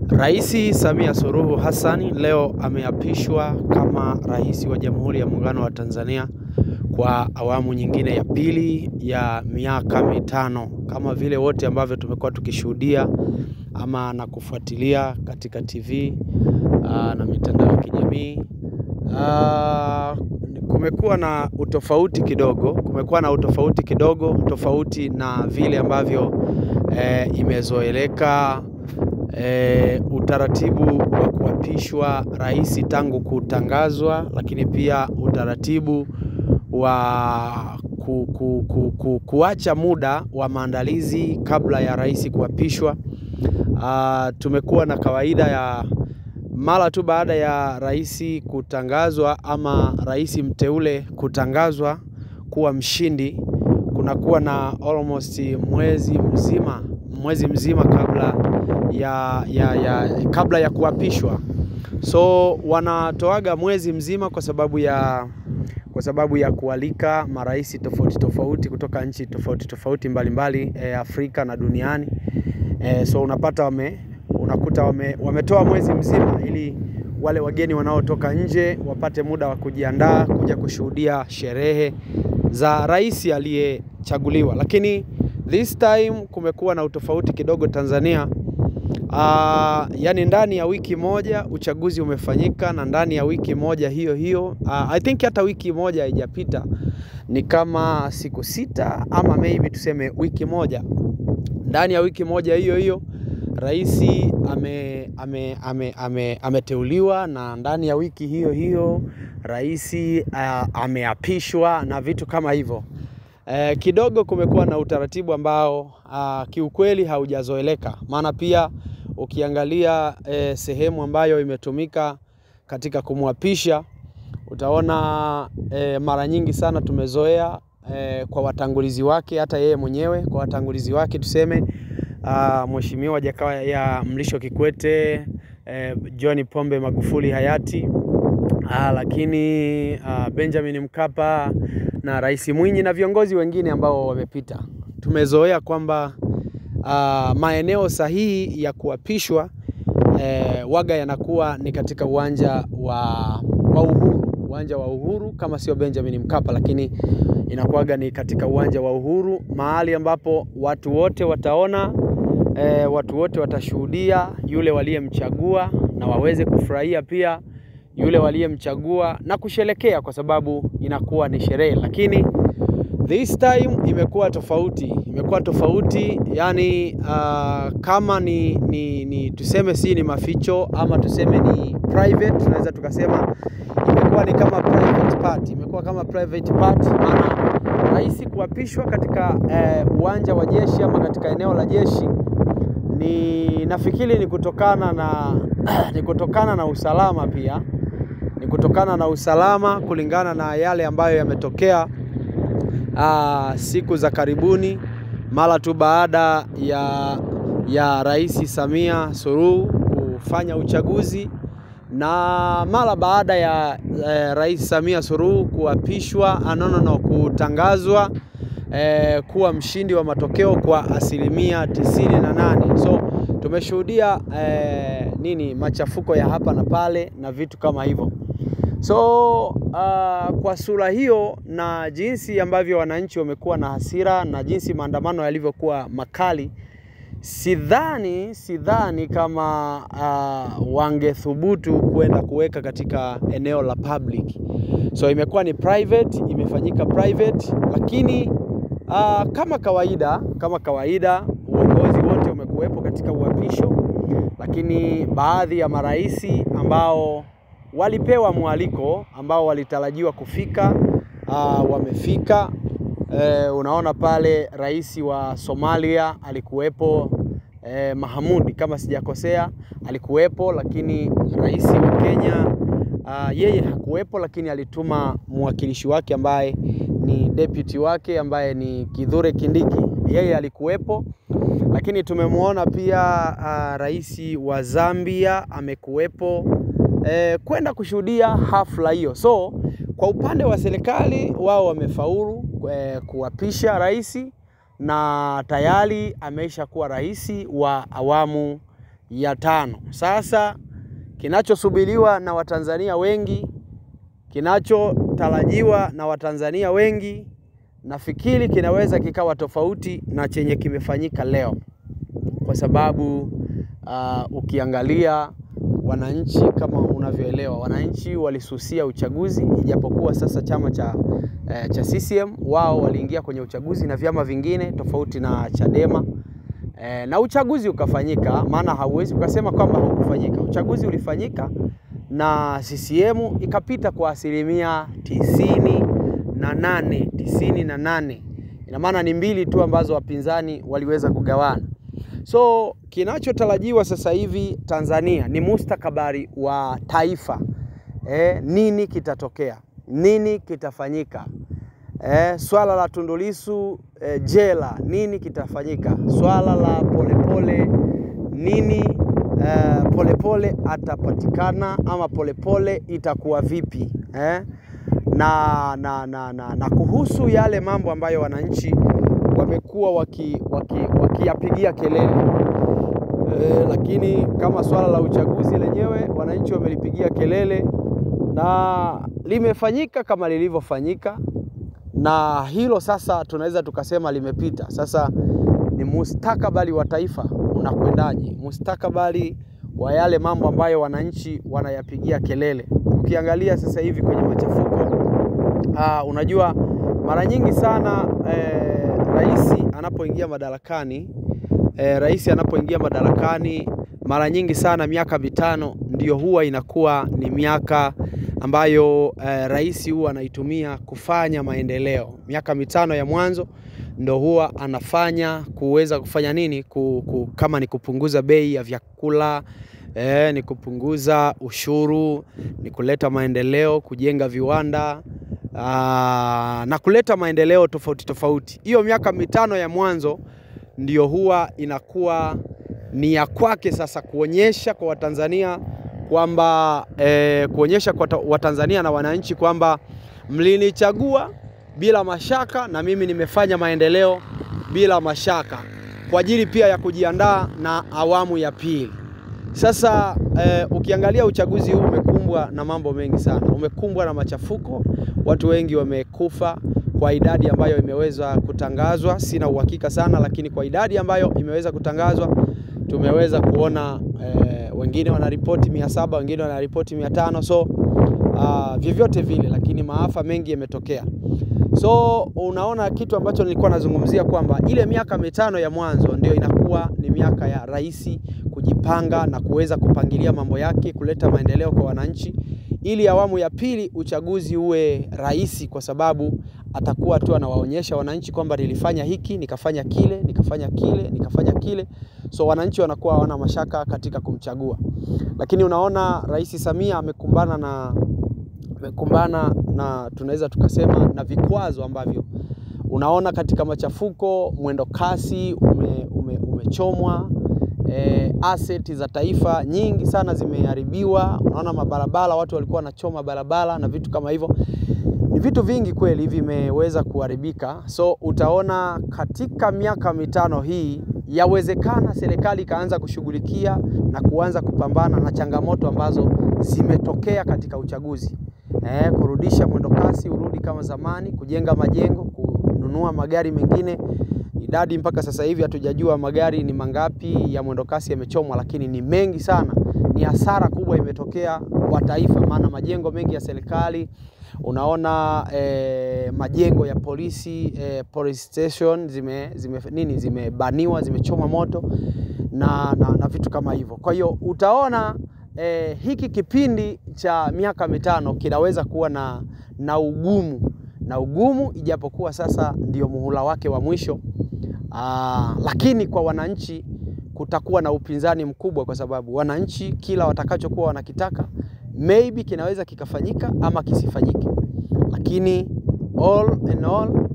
Rais Samia Suluhu Hassan leo ameapishwa kama rais wa Jamhuri ya Muungano wa Tanzania kwa awamu nyingine ya pili ya miaka mitano, kama vile wote ambavyo tumekuwa tukishuhudia ama na kufuatilia katika TV na mitandao ya kijamii. Kumekuwa na utofauti kidogo, tofauti na vile ambavyo imezoeleka utaratibu wa kuapishwa rais tangu kutangazwa, lakini pia utaratibu wa kuacha muda wa maandalizi kabla ya rais kuapishwa. Tumekuwa na kawaida ya mara tu baada ya rais kutangazwa ama rais mteule kutangazwa kuwa mshindi, kunakuwa na almost mwezi mzima kabla ya kuapishwa. So wanatoaga mwezi mzima kwa sababu ya kualika marais tofauti kutoka nchi tofauti mbalimbali Afrika na duniani. So unakuta wametoa mwezi mzima ili wale wageni wanaotoka nje wapate muda wa kujiandaa kuja kushuhudia sherehe za rais aliyechaguliwa. Lakini this time kumekuwa na utofauti kidogo Tanzania. Yani ndani ya wiki moja uchaguzi umefanyika, na ndani ya wiki moja hiyo I think hata wiki moja haijapita, ni kama siku 6 ama maybe tuseme wiki moja. Ndani ya wiki moja hiyo rais ameteuliwa, na ndani ya wiki hiyo rais ameapishwa na vitu kama hivyo. Kidogo kumekuwa na utaratibu ambao kiukweli haujazoeleka. Maana pia ukiangalia sehemu ambayo imetumika katika kumwapisha, utaona mara nyingi sana tumezoea kwa watangulizi wake, hata yeye mwenyewe kwa watangulizi wake, tuseme Mheshimiwa Jakaya Mrisho Kikwete, John Pombe Magufuli hayati, lakini Benjamin Mkapa na Rais Mwinyi na viongozi wengine ambao wamepita. Tumezoea kwamba maeneo sahihi ya kuapishwa waga yanakuwa ni katika uwanja wa Uhuru, kama sio Benjamin Mkapa, lakini inakuwaga ni katika uwanja wa Uhuru, mahali ambapo watu wote wataona, watu wote watashuhudia yule waliyemchagua, na waweze kufurahia pia yule waliyemchagua na kusherekea, kwa sababu inakuwa ni sherehe. Lakini this time imekuwa tofauti, yani kama ni tuseme si ni maficho ama tuseme ni private, tunaweza tukasema imekuwa ni kama private party. Maana rais kuapishwa katika uwanja wa jeshi ama katika eneo la jeshi, nafikiri ni kutokana na usalama pia. Ni kutokana na usalama kulingana na yale ambayo yametokea siku za karibuni, mara tu baada ya Rais Samia Suluhu kufanya uchaguzi, na mara baada ya Rais Samia Suluhu kuapishwa kutangazwa kuwa mshindi wa matokeo kwa 98%. So tumeshuhudia machafuko ya hapa na pale na vitu kama hivyo. So kwa sura hiyo na jinsi ambavyo wananchi wamekuwa na hasira na jinsi maandamano yalivyokuwa makali, sidhani kama wangethubutu kwenda kuweka katika eneo la public. So imekuwa ni imefanyika private, lakini kama kawaida uongozi wote umekuwepo katika uapisho. Lakini baadhi ya maraisi ambao walipewa mwaliko, ambao walitarajiwa kufika, wamefika. Unaona pale rais wa Somalia alikuwepo, Mahamud kama sijakosea alikuwepo, lakini rais wa Kenya yeye hakuwepo, lakini alituma mwakilishi wake ambaye ni deputy wake ambaye ni Kithure Kindiki, yeye alikuwepo. Lakini tumemuona pia rais wa Zambia amekuwepo kwenda kushuhudia hafla hiyo. So kwa upande wa serikali, wao wamefaulu kuapisha rais, na tayari ameisha kuwa rais wa awamu ya 5. Sasa kinachosubiriwa na Watanzania wengi, kinachotarajiwa na Watanzania wengi, nafikiri kinaweza kikawa tofauti na chenye kimefanyika leo. Kwa sababu ukiangalia wananchi, kama unavyoelewa, wananchi walisusia uchaguzi, ijapokuwa sasa chama cha CCM wao waliingia kwenye uchaguzi na vyama vingine tofauti na Chadema, na uchaguzi ukafanyika. Maana hauwezi ukasema kwamba haukufanyika. Uchaguzi ulifanyika na CCM ikapita kwa asilimia 98. Ina maana ni 2 tu ambazo wapinzani waliweza kugawana. So kinachotarajiwa sasa hivi Tanzania ni mustakabali wa taifa. Nini kitatokea? Nini kitafanyika? Swala la Tundu Lissu jela, nini kitafanyika? Swala la Polepole, nini Polepole atapatikana ama Polepole itakuwa vipi? Na kuhusu yale mambo ambayo wananchi wamekuwa wakiyapigia kelele, lakini kama swala la uchaguzi lenyewe wananchi wamelipigia kelele na limefanyika kama lilivyofanyika, na hilo sasa tunaweza tukasema limepita. Sasa ni mustakabali wa taifa unakwendaje? Mustakabali wa yale mambo ambayo wananchi wanayapigia kelele. Ukiangalia sasa hivi kwenye machafuko, unajua mara nyingi sana rais anapoingia madarakani, mara nyingi sana miaka 5 ndio huwa inakuwa ni miaka ambayo rais huwa anaitumia kufanya maendeleo. Miaka 5 ya mwanzo ndio huwa anafanya kuweza kufanya nini? Kama ni kupunguza bei ya vyakula, ni kupunguza ushuru, ni kuleta maendeleo, kujenga viwanda, na kuleta maendeleo tofauti. Hiyo miaka 5 ya mwanzo ndio huwa inakuwa ni ya kwake sasa kuonyesha kwa Watanzania kwamba kuonyesha kwa Watanzania na wananchi kwamba mlinichagua bila mashaka na mimi nimefanya maendeleo bila mashaka, kwa ajili pia ya kujiandaa na awamu ya pili. Sasa ukiangalia uchaguzi huu umekumbwa na mambo mengi sana. Umekumbwa na machafuko, watu wengi wamekufa kwa idadi ambayo imeweza kutangazwa. Sina uhakika sana, lakini kwa idadi ambayo imeweza kutangazwa tumeweza kuona wengine wanaripoti 700, wengine wanaripoti 500. So vyovyote vile, lakini maafa mengi yametokea. So unaona kitu ambacho nilikuwa nazungumzia kwamba ile miaka 5 ya mwanzo ndio inakuwa ni miaka ya rais kujipanga na kuweza kupangilia mambo yake, kuleta maendeleo kwa wananchi, ili awamu ya pili uchaguzi uwe rahisi, kwa sababu atakuwa tu anawaonyesha wananchi kwamba nilifanya hiki, nikafanya kile, nikafanya kile, nikafanya kile. So wananchi wanakuwa hawana mashaka katika kumchagua. Lakini unaona Rais Samia amekumbana na tunaweza tukasema na vikwazo ambavyo unaona katika machafuko, mwendo kasi umechomwa, asset za taifa nyingi sana zimeharibiwa. Unaona mabarabara, watu walikuwa wanachoma barabara na vitu kama hivyo. Ni vitu vingi kweli vimeweza kuharibika. So utaona katika miaka 5 hii yawezekana serikali ikaanza kushughulikia na kuanza kupambana na changamoto ambazo zimetokea katika uchaguzi. Kurudisha mwendo kasi urudi kama zamani, kujenga majengo, kununua magari mengine. Idadi mpaka sasa hivi hatujajua magari ni mangapi ya mwendo kasi yamechomwa, lakini ni mengi sana. Ni hasara kubwa imetokea kwa taifa, maana majengo mengi ya serikali, unaona majengo ya polisi, police station zimebaniwa, zimechoma moto na vitu kama hivyo. Kwa hiyo utaona hiki kipindi cha miaka 5 kinaweza kuwa na ugumu, ijapokuwa sasa ndio muhula wake wa mwisho. Lakini kwa wananchi kutakuwa na upinzani mkubwa, kwa sababu wananchi kila watakachokuwa wanakitaka maybe kinaweza kikafanyika ama kisifanyike. Lakini all in all,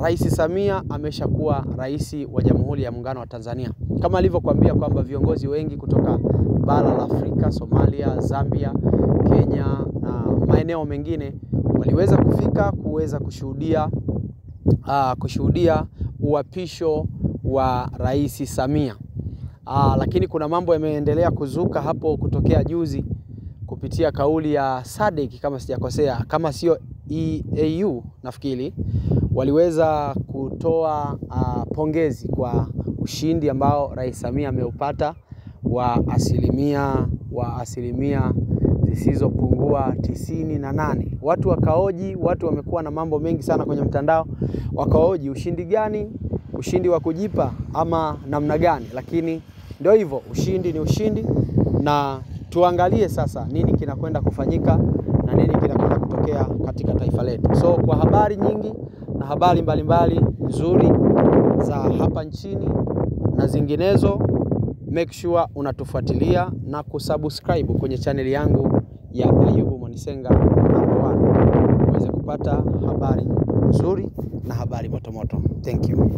Rais Samia ameshakuwa rais wa Jamhuri ya Muungano wa Tanzania. Kama alivyokuambia kwamba viongozi wengi kutoka bara la Afrika, Somalia, Zambia, Kenya na maeneo mengine waliweza kufika kuweza kushuhudia uapisho wa Rais Samia. Lakini kuna mambo yameendelea kuzuka hapo kutokea juzi kupitia kauli ya SADC kama sijakosea, kama sio EAU nafikiri, waliweza kutoa pongezi kwa ushindi ambao Rais Samia ameupata wa asilimia zisizopungua 98. Watu wakaoji, watu wamekuwa na mambo mengi sana kwenye mtandao, wakaoji ushindi gani, ushindi wa kujipa ama namna gani, lakini ndio hivyo, ushindi ni ushindi, na tuangalie sasa nini kinakwenda kufanyika na nini kinakwenda kutokea katika taifa letu. So kwa habari nyingi na habari mbalimbali nzuri za hapa nchini na zinginezo, make sure unatufuatilia na kusubscribe kwenye channel yangu ya Ayubu Mwanisenga #1 uweze kupata habari nzuri na habari motomoto. Thank you.